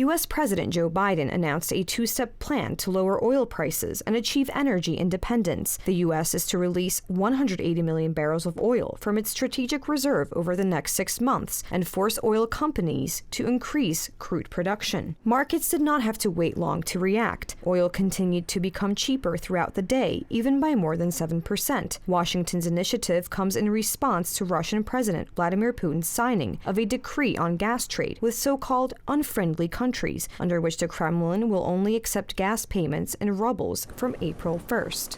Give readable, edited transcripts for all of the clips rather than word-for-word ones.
U.S. President Joe Biden announced a two-step plan to lower oil prices and achieve energy independence. The U.S. is to release 180 million barrels of oil from its strategic reserve over the next 6 months and force oil companies to increase crude production. Markets did not have to wait long to react. Oil continued to become cheaper throughout the day, even by more than 7%. Washington's initiative comes in response to Russian President Vladimir Putin's signing of a decree on gas trade with so-called unfriendly countries, under which the Kremlin will only accept gas payments in rubles from April 1st.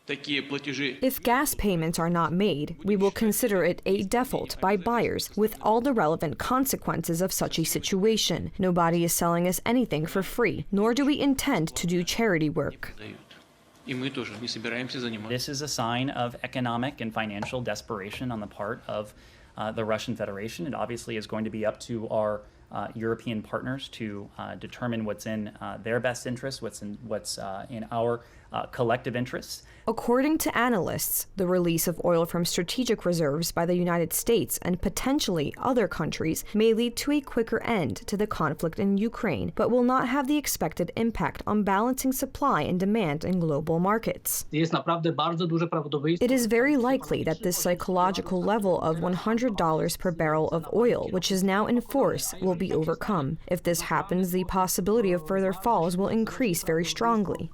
If gas payments are not made, we will consider it a default by buyers, with all the relevant consequences of such a situation. Nobody is selling us anything for free, nor do we intend to do charity work. This is a sign of economic and financial desperation on the part of the Russian Federation. It obviously is going to be up to our European partners to determine what's in their best interest, what's in our collective interests. According to analysts, the release of oil from strategic reserves by the United States and potentially other countries may lead to a quicker end to the conflict in Ukraine, but will not have the expected impact on balancing supply and demand in global markets. It is very likely that this psychological level of $100 per barrel of oil, which is now in force, will be overcome. If this happens, the possibility of further falls will increase very strongly.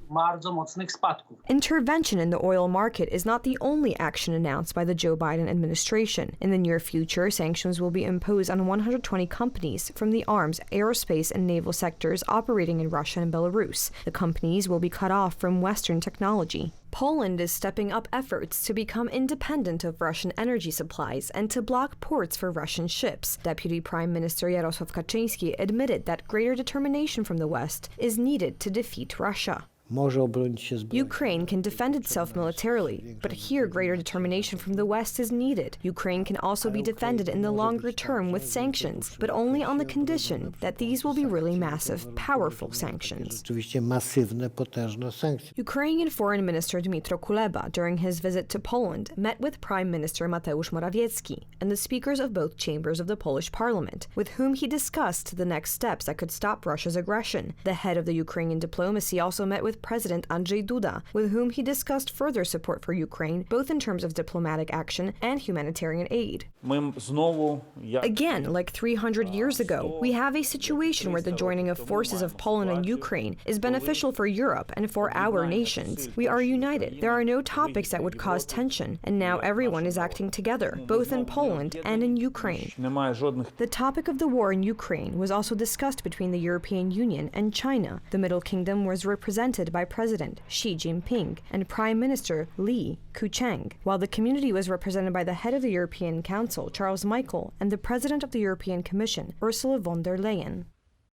Intervention in the oil market is not the only action announced by the Joe Biden administration. In the near future, sanctions will be imposed on 120 companies from the arms, aerospace, and naval sectors operating in Russia and Belarus. The companies will be cut off from Western technology. Poland is stepping up efforts to become independent of Russian energy supplies and to block ports for Russian ships. Deputy Prime Minister Jarosław Kaczyński admitted that greater determination from the West is needed to defeat Russia. Ukraine can defend itself militarily, but here greater determination from the West is needed. Ukraine can also be defended in the longer term with sanctions, but only on the condition that these will be really massive, powerful sanctions. Ukrainian Foreign Minister Dmytro Kuleba, during his visit to Poland, met with Prime Minister Mateusz Morawiecki and the speakers of both chambers of the Polish parliament, with whom he discussed the next steps that could stop Russia's aggression. The head of the Ukrainian diplomacy also met with President Andrzej Duda, with whom he discussed further support for Ukraine, both in terms of diplomatic action and humanitarian aid. Again, like 300 years ago, we have a situation where the joining of forces of Poland and Ukraine is beneficial for Europe and for our nations. We are united. There are no topics that would cause tension, and now everyone is acting together, both in Poland and in Ukraine. The topic of the war in Ukraine was also discussed between the European Union and China. The Middle Kingdom was represented by President Xi Jinping and Prime Minister Li Keqiang, while the community was represented by the head of the European Council, Charles Michel, and the President of the European Commission, Ursula von der Leyen.